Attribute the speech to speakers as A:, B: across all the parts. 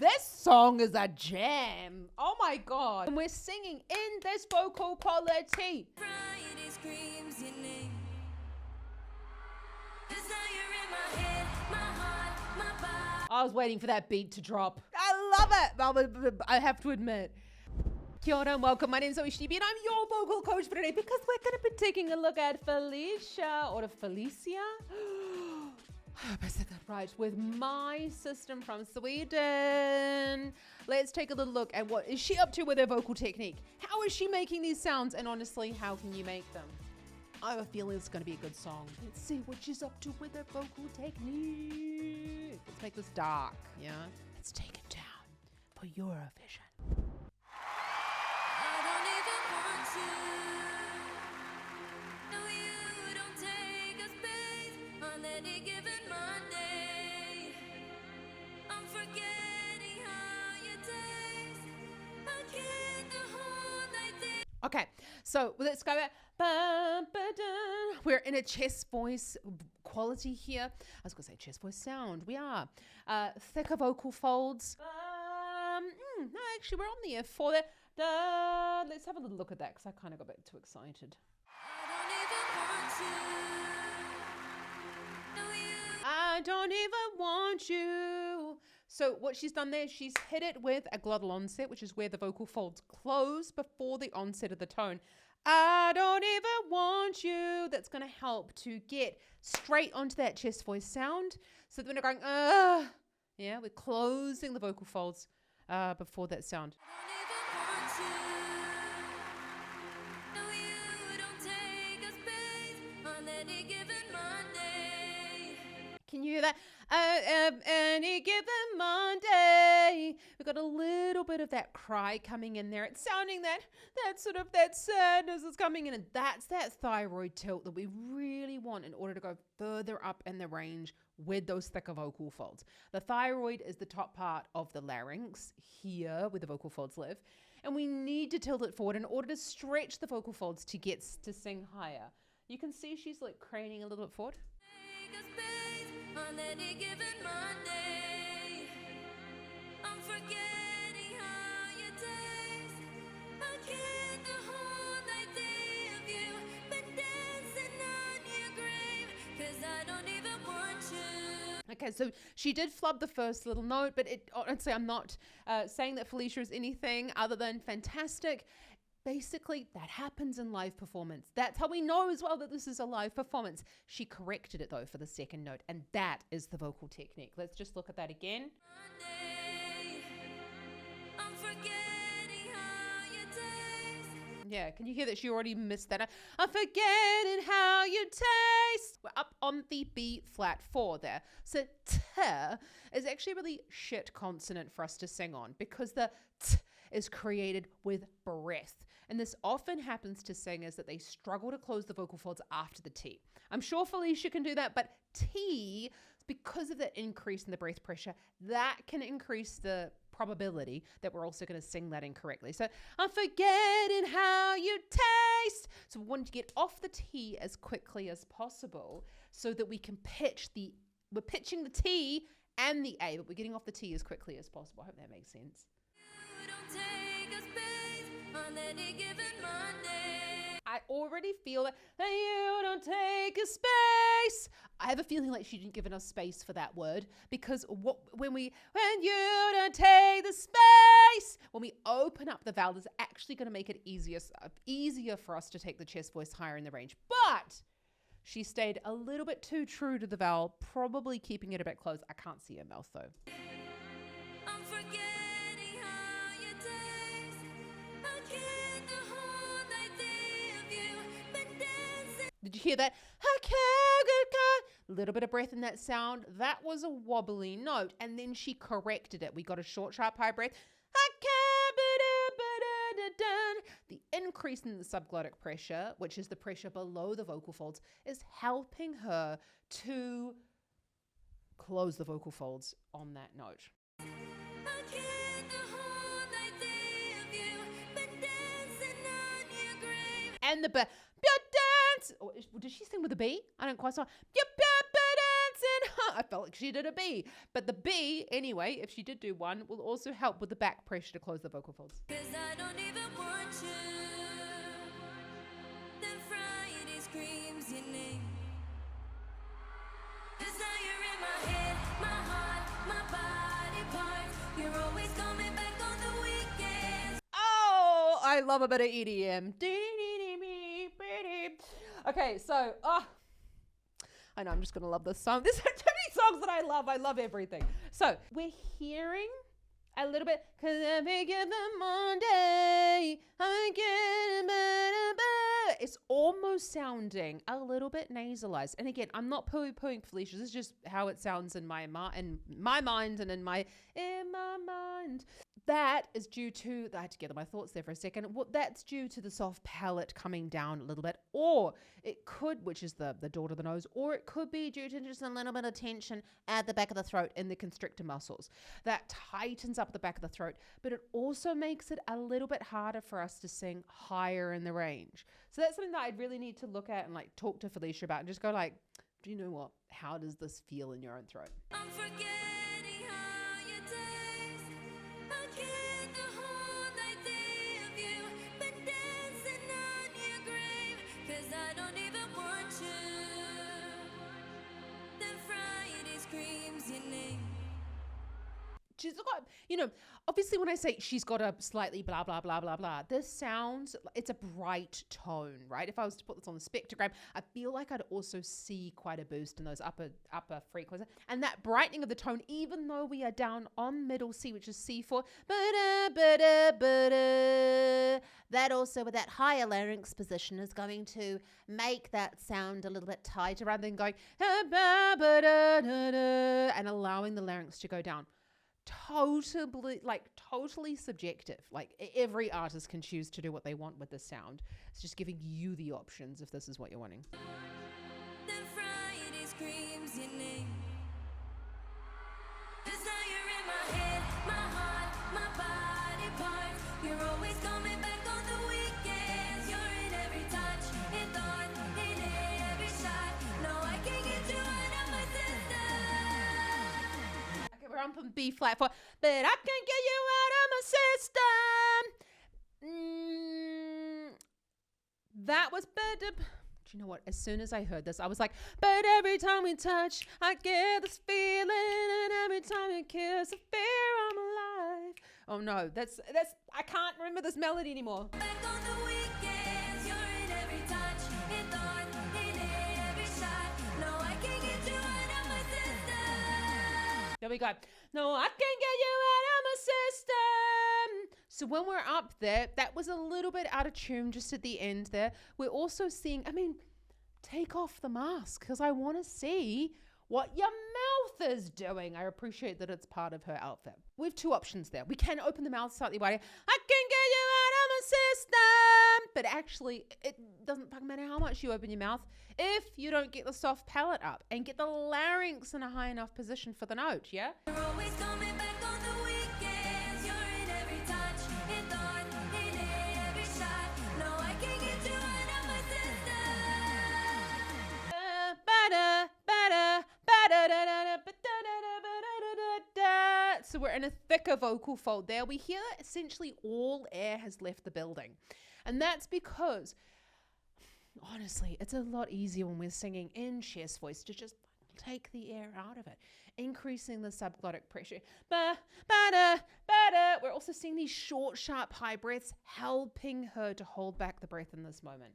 A: This song is a jam. Oh my God. And we're singing in this vocal quality.
B: Friday screams your name. Desire in my head, my heart, my body.
A: I was waiting for that beat to drop. I love it. I have to admit. Kia ora and welcome. My name is Zoe Stibi and I'm your vocal coach for today because we're going to be taking a look at Felicia or Felicia. I hope I said that right. With my system from Sweden. Let's take a little look at what is she up to with her vocal technique. How is she making these sounds? And honestly, how can you make them? I have a feeling it's going to be a good song. Let's see what she's up to with her vocal technique. Let's make this dark, yeah? Let's take it down for Eurovision.
B: I don't even want you. No, you don't take a space on any given Monday. I'm forgetting how you taste. I can't hold like this.
A: Okay, so let's go back. We're in a chest voice quality here. I was going to say chest voice sound. We are. Thicker vocal folds. No, actually, we're on the F4 there. Let's have a little look at that because I kind of got a bit too excited. I don't even want you. So what she's done there, she's hit it with a glottal onset, which is where the vocal folds close before the onset of the tone. I don't even want you. That's going to help to get straight onto that chest voice sound. So that when we're going, yeah, we're closing the vocal folds before that sound. Can you hear that? Any given Monday. We've got a little bit of that cry coming in there. It's sounding that sadness is coming in. And that's that thyroid tilt that we really want in order to go further up in the range with those thicker vocal folds. The thyroid is the top part of the larynx here where the vocal folds live. And we need to tilt it forward in order to stretch the vocal folds to get to sing higher. You can see she's like craning a little bit forward.
B: On any given Monday, I'm forgetting how you taste. I can't hold idea of you, but dancing on your grave, 'cause I don't even want you.
A: Okay, so she did flub the first little note, but honestly, I'm not saying that Felicia is anything other than fantastic. Basically, that happens in live performance. That's how we know as well that this is a live performance. She corrected it though for the second note, and that is the vocal technique. Let's just look at that again.
B: Monday, I'm forgetting how you taste.
A: Yeah, can you hear that she already missed that? I'm forgetting how you taste. We're up on the B flat 4 there. So t is actually a really shit consonant for us to sing on because the t is created with breath. And this often happens to singers that they struggle to close the vocal folds after the T. I'm sure Felicia can do that, but T, because of the increase in the breath pressure, that can increase the probability that we're also going to sing that incorrectly. So I'm forgetting how you taste. So we want to get off the T as quickly as possible so that we can we're pitching the T and the A, but we're getting off the T as quickly as possible. I hope that makes sense.
B: You don't take a space on any given Monday.
A: I already feel that you don't take a space. I have a feeling like she didn't give enough space for that word because when you don't take the space, when we open up the vowel, it's actually going to make it easier for us to take the chest voice higher in the range. But she stayed a little bit too true to the vowel, probably keeping it a bit closed. I can't see her mouth though.
B: I'm forgetting how you taste. I can't hold idea of you, but dancing.
A: Did you hear that? A little bit of breath in that sound. That was a wobbly note. And then she corrected it. We got a short, sharp, high breath. The increase in the subglottic pressure, which is the pressure below the vocal folds, is helping her to close the vocal folds on that note.
B: I can't hold idea of you, but dancing on your grave.
A: And the dance. Or did she sing with a B? I don't quite saw. Dancing I felt like she did a B. But the B, anyway, if she did do one, will also help with the back pressure to close the vocal folds.
B: 'Cause I don't even want you. Then Friday screams your name. 'Cause now you're in my head, my heart, my body parts. You're always coming back on the weekends.
A: Oh, I love a bit of EDM. Okay, so, I know I'm just going to love this song. There's so many songs that I love. I love everything. So we're hearing a little bit, 'cause I forget the Monday, I get it's almost sounding a little bit nasalized. And again, I'm not poo-pooing Felicia. This is just how it sounds in my mind and in my mind. That is due to, I had to gather my thoughts there for a second. That's due to the soft palate coming down a little bit, or it could, which is the door to the nose, or it could be due to just a little bit of tension at the back of the throat in the constrictor muscles. That tightens up the back of the throat, but it also makes it a little bit harder for us to sing higher in the range. So that's something that I'd really need to look at and like talk to Felicia about and just go like, do you know what? How does this feel in your own throat?
B: I'm forgetting how you taste. I get the whole idea of you, but dancing on your grave. 'Cause I don't even want you. Then Friday screams your name.
A: She's got, obviously when I say she's got a slightly blah, blah, blah, blah, blah, this sounds, it's a bright tone, right? If I was to put this on the spectrogram, I feel like I'd also see quite a boost in those upper frequencies. And that brightening of the tone, even though we are down on middle C, which is C4, that also with that higher larynx position is going to make that sound a little bit tighter rather than going, and allowing the larynx to go down. Totally subjective. Like every artist can choose to do what they want with this sound. It's just giving you the options if this is what you're wanting.
B: Then Friday screams your name. 'Cause now you're in my head, my heart, my body parts. You're always coming back on the weekends. You're in every touch, in thought, in every shot. No, I can't get you out of my system.
A: Okay, we're on from B flat 4, but I can't get you out of my system. That was better. Do you know what? As soon as I heard this, I was like, but every time we touch, I get this feeling, and every time you kiss, I fear I'm alive. Oh no, that's I can't remember this melody anymore.
B: Back on the weekends, you're in every touch, in thought, in every shot. No, I can't get you out of my system.
A: There we go. No, I can't get you out of my system. So when we're up there, that was a little bit out of tune just at the end there. We're also seeing, take off the mask because I want to see what your mouth is doing. I appreciate that it's part of her outfit. We have two options there. We can open the mouth slightly wider. I can get you out of my system. But actually, it doesn't fucking matter how much you open your mouth if you don't get the soft palate up and get the larynx in a high enough position for the note, yeah?
B: You're always coming back on the weekends. You're in every touch, in thought, in every shot. No, I can't get you out of my
A: system. So we're in a thicker vocal fold there. We hear essentially all air has left the building. And that's because, honestly, it's a lot easier when we're singing in chest voice to just take the air out of it, increasing the subglottic pressure. We're also seeing these short, sharp, high breaths, helping her to hold back the breath in this moment.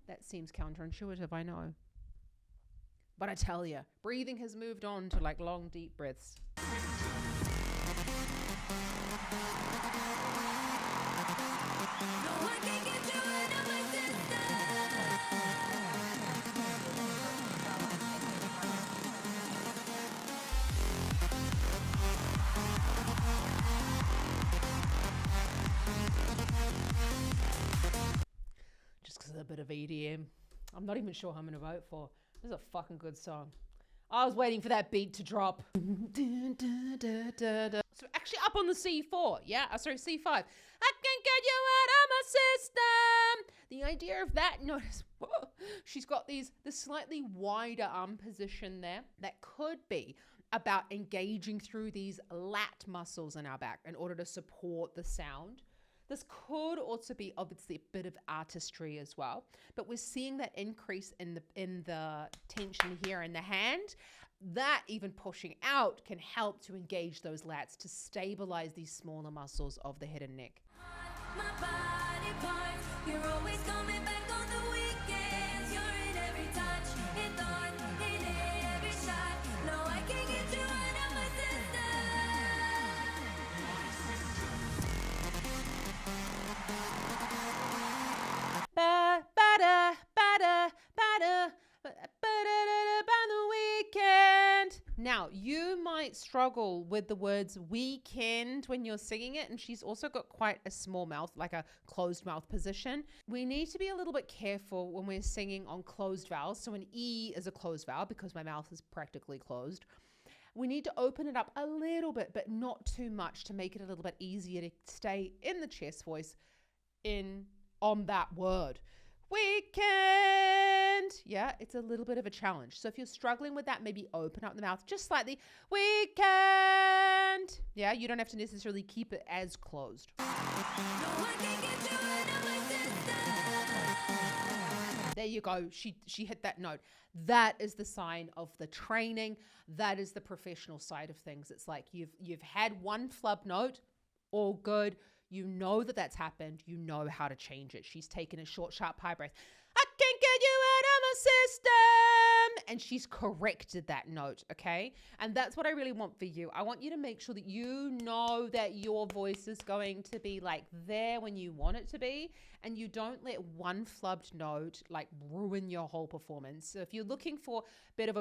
A: That seems counterintuitive, I know. But I tell you, breathing has moved on to like long, deep breaths.
B: No, I can't get you out of my system.
A: Just because of a bit of EDM. I'm not even sure who I'm going to vote for. This is a fucking good song. I was waiting for that beat to drop. So actually up on the C4, yeah? Sorry, C5. I can get you out of my system. The idea of that note is, she's got this slightly wider arm position there that could be about engaging through these lat muscles in our back in order to support the sound. This could also be obviously a bit of artistry as well, but we're seeing that increase in the tension here in the hand. That even pushing out can help to engage those lats to stabilize these smaller muscles of the head and neck.
B: My body parts, you're always coming back on the weekends. You're in every touch, in thought, in every shot. No, I can't get you out of my
A: By the weekend. Now, you might struggle with the words weekend when you're singing it, and she's also got quite a small mouth, like a closed mouth position. We need to be a little bit careful when we're singing on closed vowels. So an E is a closed vowel because my mouth is practically closed. We need to open it up a little bit, but not too much, to make it a little bit easier to stay in the chest voice on that word. Weekend. Yeah, it's a little bit of a challenge. So if you're struggling with that, maybe open up the mouth just slightly. Weekend. Yeah, you don't have to necessarily keep it as closed. There you go. She hit that note. That is the sign of the training. That is the professional side of things. It's like you've had one flub note, all good. You know that that's happened. You know how to change it. She's taken a short, sharp, high breath. I can get you out of my system. And she's corrected that note, okay? And that's what I really want for you. I want you to make sure that you know that your voice is going to be like there when you want it to be. And you don't let one flubbed note like ruin your whole performance. So if you're looking for better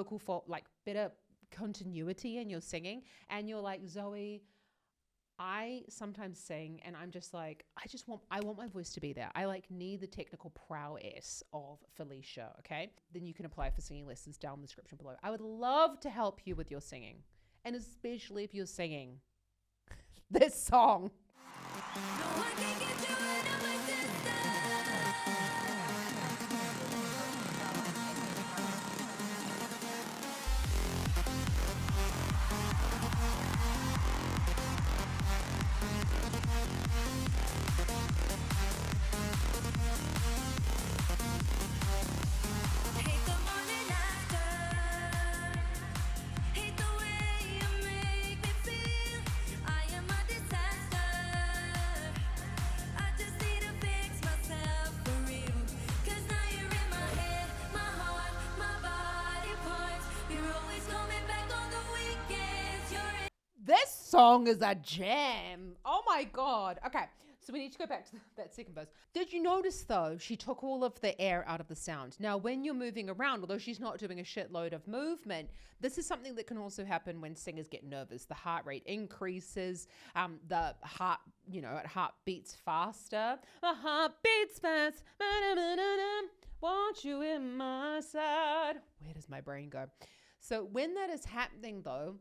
A: better continuity in your singing, and you're like, Zoe, I sometimes sing and I'm just like, I want my voice to be there. I need the technical prowess of Felicia, okay? Then you can apply for singing lessons down in the description below. I would love to help you with your singing, and especially if you're singing this song. This song is a jam. Oh my God. Okay, so we need to go back to that second verse. Did you notice though, she took all of the air out of the sound. Now, when you're moving around, although she's not doing a shitload of movement, this is something that can also happen when singers get nervous. The heart rate increases, the heart, heart beats faster. The heart beats fast. Want you in my side. Where does my brain go? So when that is happening though,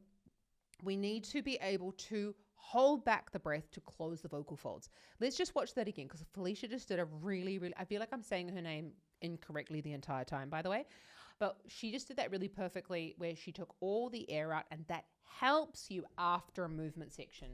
A: we need to be able to hold back the breath to close the vocal folds. Let's just watch that again, because Felicia just did a really, I feel like I'm saying her name incorrectly the entire time, by the way, but she just did that really perfectly, where she took all the air out, and that helps you after a movement section.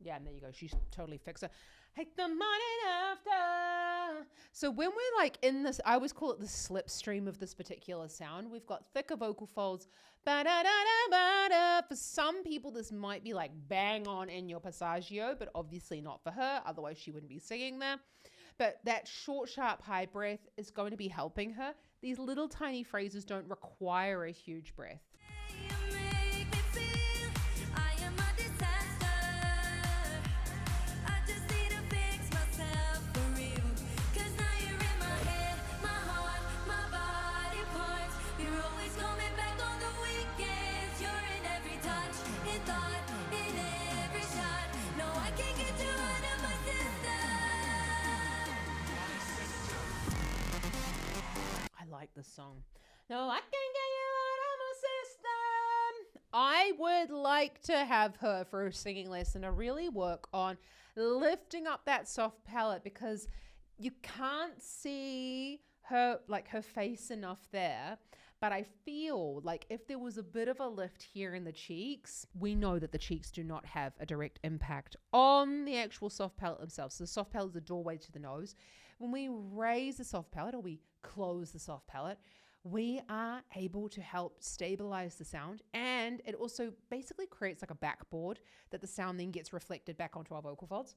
A: Yeah, and there you go. She's totally fixed it. Hate the morning after. So when we're in this, I always call it the slipstream of this particular sound. We've got thicker vocal folds. Ba-da-da-da-ba-da. For some people, this might be bang on in your passaggio, but obviously not for her. Otherwise, she wouldn't be singing there. But that short, sharp, high breath is going to be helping her. These little tiny phrases don't require a huge breath.
B: You're always coming back on the weekends. You're in every touch, in thought.
A: this song. No, I can get you out of my system. I would like to have her for a singing lesson to really work on lifting up that soft palate, because you can't see her, like her face enough there. But I feel like if there was a bit of a lift here in the cheeks, we know that the cheeks do not have a direct impact on the actual soft palate themselves. So the soft palate is the doorway to the nose. When we raise the soft palate, or we close the soft palate, we are able to help stabilize the sound. And it also basically creates like a backboard that the sound then gets reflected back onto our vocal folds.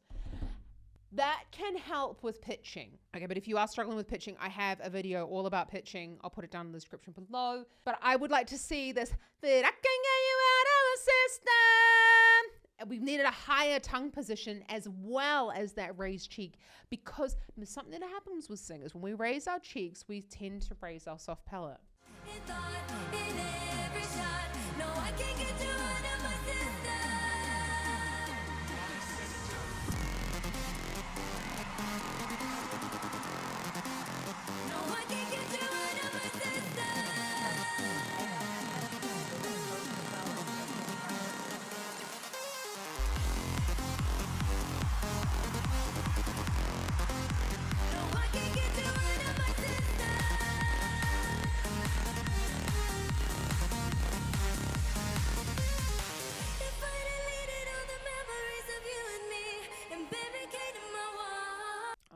A: That can help with pitching. Okay, but if you are struggling with pitching, I have a video all about pitching. I'll put it down in the description below. But I would like to see this, that I can get you out of a system. And we've needed a higher tongue position as well as that raised cheek, because there's something that happens with singers. When we raise our cheeks, we tend to raise our soft palate.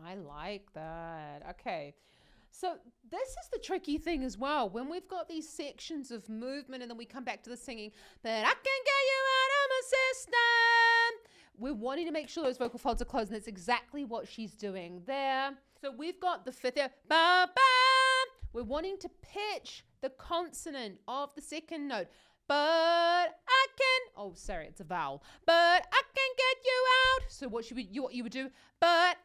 A: I like that. Okay. So this is the tricky thing as well. When we've got these sections of movement and then we come back to the singing, but I can get you out of my system. We're wanting to make sure those vocal folds are closed, and that's exactly what she's doing there. So we've got the fifth there. Ba, ba. We're wanting to pitch the consonant of the second note. But I can, oh, sorry, it's a vowel. But I can get you out. So what you would do, but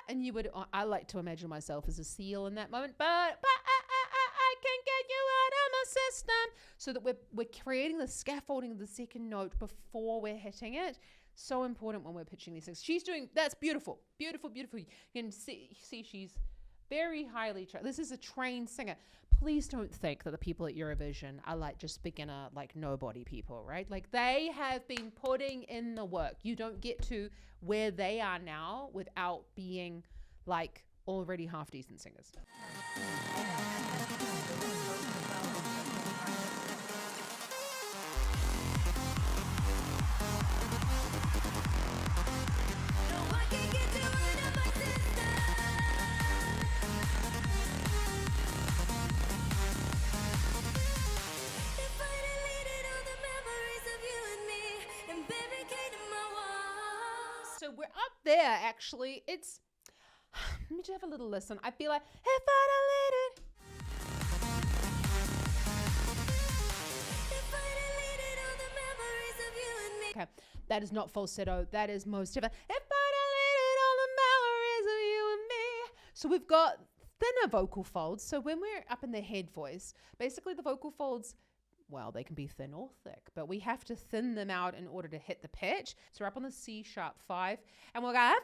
A: and you would, I like to imagine myself as a seal in that moment, but I can get you out of my system, so that we're creating the scaffolding of the second note before we're hitting it. So important when we're pitching these things. She's doing, that's beautiful, beautiful, beautiful. You can see she's very highly trained. This is a trained singer. Please don't think that the people at Eurovision are like just beginner, like nobody people, right? Like they have been putting in the work. You don't get to where they are now without being like already half decent singers. So we're up there, actually. It's, let me just have a little listen. I feel like, if I'd have let it. Okay, that is not falsetto. That is most different. If I'd have let it, all the memories of you and me. So we've got thinner vocal folds. So when we're up in the head voice, basically the vocal folds, well, they can be thin or thick, but we have to thin them out in order to hit the pitch. So we're up on the C sharp 5, and we're going, I finally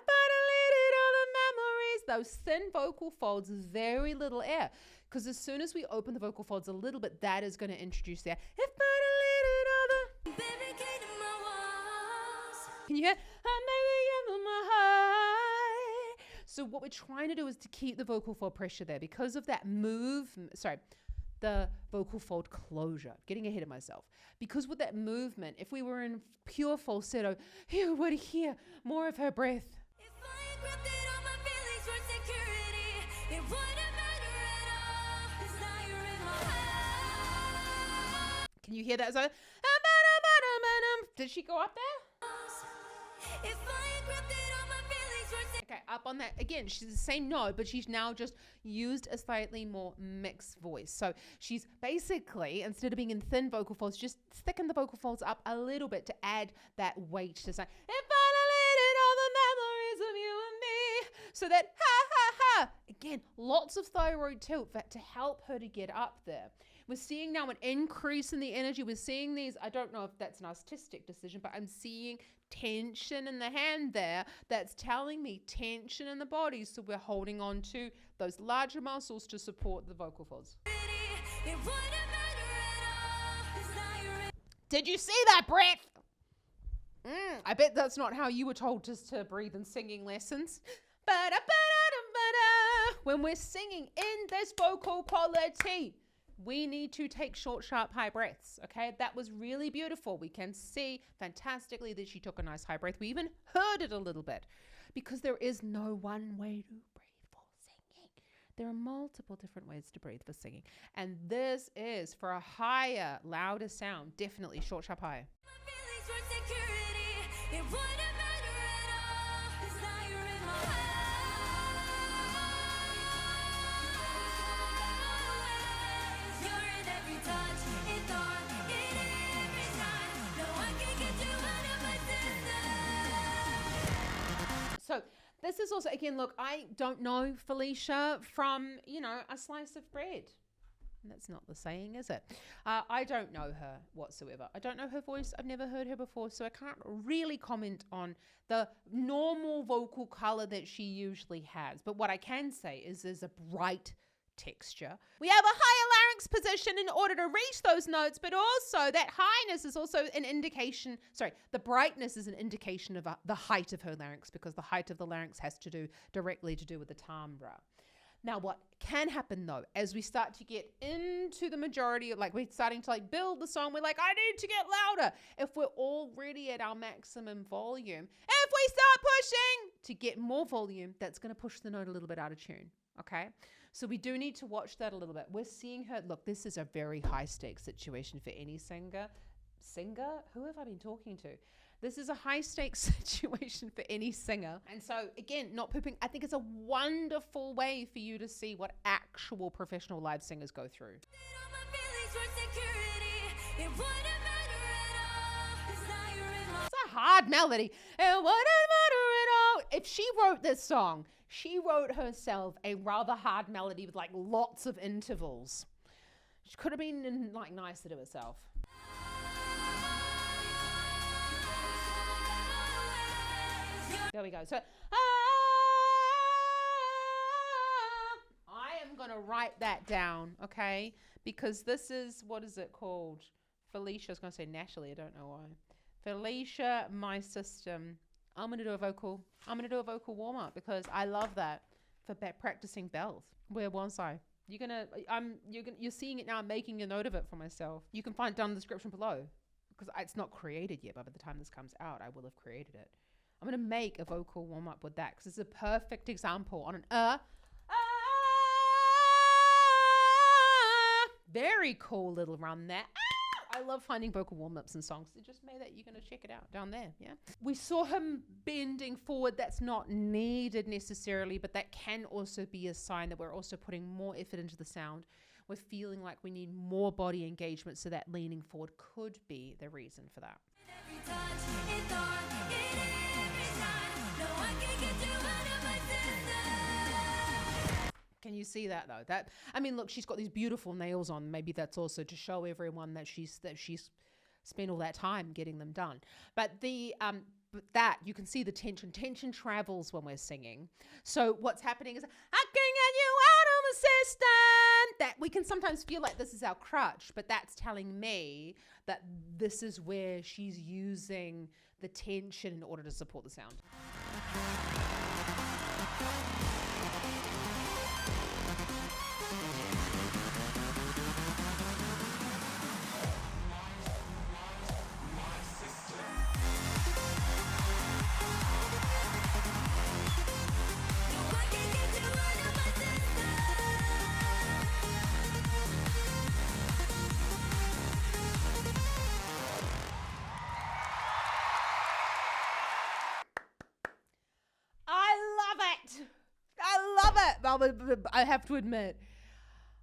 A: all the memories. Those thin vocal folds, very little air, because as soon as we open the vocal folds a little bit, that is going to introduce the air. If all the baby came to my walls. Can you hear? My high. So what we're trying to do is to keep the vocal fold pressure there because of that the vocal fold closure, getting ahead of myself. Because with that movement, if we were in pure falsetto, you would hear more of her breath. If I encrypted all my feelings for security, it wouldn't matter at all, 'cause now you're in my heart. Can you hear that? So, did she go up there? If I encrypted all my feelings for okay, up on that again, she's the same note, but she's now just used a slightly more mixed voice. So she's basically, instead of being in thin vocal folds, just thicken the vocal folds up a little bit to add that weight to say, if I deleted all the memories of you and me, so that ha ha ha, again, lots of thyroid tilt to help her to get up there. We're seeing now an increase in the energy. We're seeing these, I don't know if that's an artistic decision, but I'm seeing tension in the hand there. That's telling me tension in the body. So we're holding on to those larger muscles to support the vocal folds.
B: It wouldn't matter at all, 'cause now you're in.
A: Did you see that breath? I bet that's not how you were told to breathe in singing lessons. When we're singing in this vocal quality, we need to take short, sharp, high breaths, okay? That was really beautiful. We can see fantastically that she took a nice high breath. We even heard it a little bit because there is no one way to breathe for singing. There are multiple different ways to breathe for singing. And this is for a higher, louder sound. Definitely short, sharp, high.
B: My feelings for security. It wouldn't matter at all, 'cause now you're in my heart. You're in every touch, in thought, in every sign. No one can get you out of my system.
A: So this is also, again, look, I don't know Felicia from, a slice of bread. And that's not the saying, is it? I don't know her whatsoever. I don't know her voice. I've never heard her before, so I can't really comment on the normal vocal color that she usually has. But what I can say is there's a bright texture. We have a higher larynx position in order to reach those notes, but also that highness is also an indication, the brightness is an indication of the height of her larynx, because the height of the larynx has to do directly with the timbre. Now, what can happen though, as we start to get into the majority, like we're starting to build the song, we're like, I need to get louder. If we're already at our maximum volume, if we start pushing to get more volume, that's going to push the note a little bit out of tune. Okay. So we do need to watch that a little bit. We're seeing her, look, this is a very high stakes situation for any singer. Who have I been talking to? This is a high stakes situation for any singer. And so again, not pooping, I think it's a wonderful way for you to see what actual professional live singers go through.
B: My feelings for security. It wouldn't matter at all, 'cause now you're in my.
A: It's a hard melody. It wouldn't matter at all. If she wrote this song, she wrote herself a rather hard melody with lots of intervals. She could have been nicer to herself. There we go. So I am going to write that down, okay? Because this is, what is it called? Felicia, I was going to say Natalie, I don't know why. Felicia, my system. I'm going to do a vocal warm-up because I love that for practicing bells. Where was I? You're seeing it now. I'm making a note of it for myself. You can find it down in the description below because it's not created yet, but by the time this comes out, I will have created it. I'm going to make a vocal warm-up with that because it's a perfect example on an very cool little run there. I love finding vocal warm-ups in songs. It just made that you're going to check it out down there, yeah? We saw him bending forward. That's not needed necessarily, but that can also be a sign that we're also putting more effort into the sound. We're feeling like we need more body engagement, so that leaning forward could be the reason for that.
B: Every touch, in thought, in every sign. No one can get you out of my system.
A: Can you see that though? Look, she's got these beautiful nails on. Maybe that's also to show everyone that she's spent all that time getting them done. But that you can see the tension. Tension travels when we're singing. So what's happening is, I can get you out of the system. That we can sometimes feel like this is our crutch, but that's telling me that this is where she's using the tension in order to support the sound. I have to admit,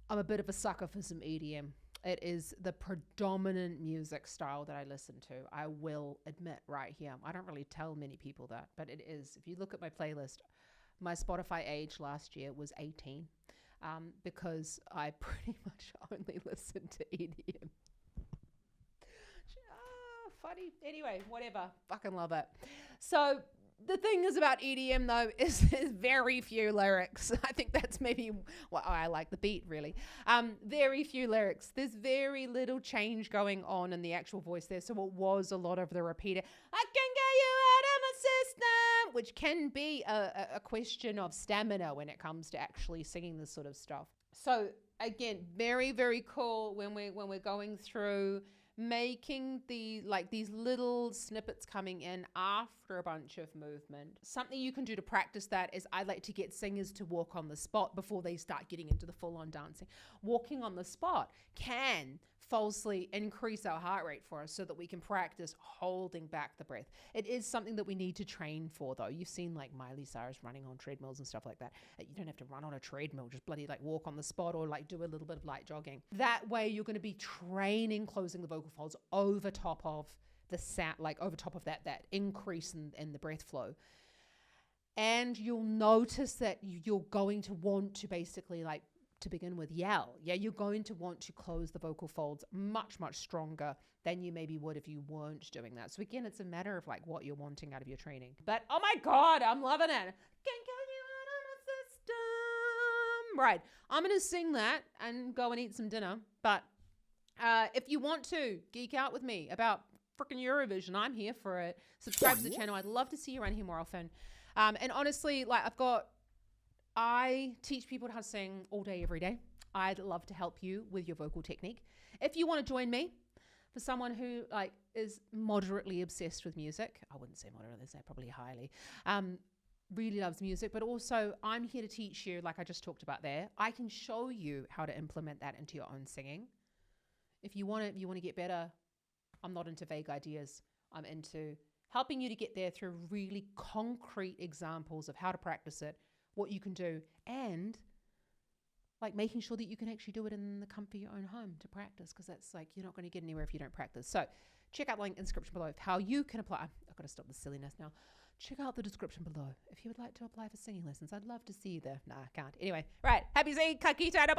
A: I'm a bit of a sucker for some EDM. It is the predominant music style that I listen to. I will admit right here. I don't really tell many people that, but it is. If you look at my playlist, my Spotify age last year was 18. because I pretty much only listen to EDM. Funny. Anyway, whatever. Fucking love it. So the thing is about EDM though is there's very few lyrics. I think that's maybe well, I like the beat really. Very few lyrics. There's very little change going on in the actual voice there. So it was a lot of the repeated, I can get you out of my system, which can be a question of stamina when it comes to actually singing this sort of stuff. So again, very, very cool when we're going through making these little snippets coming in after a bunch of movement. Something you can do to practice that is I like to get singers to walk on the spot before they start getting into the full-on dancing. Walking on the spot can falsely increase our heart rate for us so that we can practice holding back the breath. It is something that we need to train for though. You've seen like Miley Cyrus running on treadmills and stuff like that. You don't have to run on a treadmill, just bloody like walk on the spot or like do a little bit of light jogging. That way you're going to be training closing the vocal folds over top of the sound, like over top of that increase in the breath flow. And you'll notice that you're going to want to basically like to begin with yell. Yeah, you're going to want to close the vocal folds much, much stronger than you maybe would if you weren't doing that. So again, it's a matter of like what you're wanting out of your training. But oh my God, I'm loving it. Can get you out of my system. Right, I'm going to sing that and go and eat some dinner. But if you want to geek out with me about freaking Eurovision, I'm here for it. Subscribe to the channel. I'd love to see you around here more often. And honestly, like I teach people how to sing all day, every day. I'd love to help you with your vocal technique. If you want to join me, for someone who like is moderately obsessed with music, I wouldn't say moderately, I'd say probably highly, really loves music, but also I'm here to teach you, like I just talked about there. I can show you how to implement that into your own singing. If you want to get better, I'm not into vague ideas. I'm into helping you to get there through really concrete examples of how to practice it, what you can do, and like making sure that you can actually do it in the comfort of your own home to practice, because that's like you're not going to get anywhere if you don't practice. So check out the link in the description below of how you can apply. I've got to stop the silliness now. Check out the description below if you would like to apply for singing lessons. I'd love to see you there. Nah, I can't. Anyway, right. Happy singing. Ka kite, bye.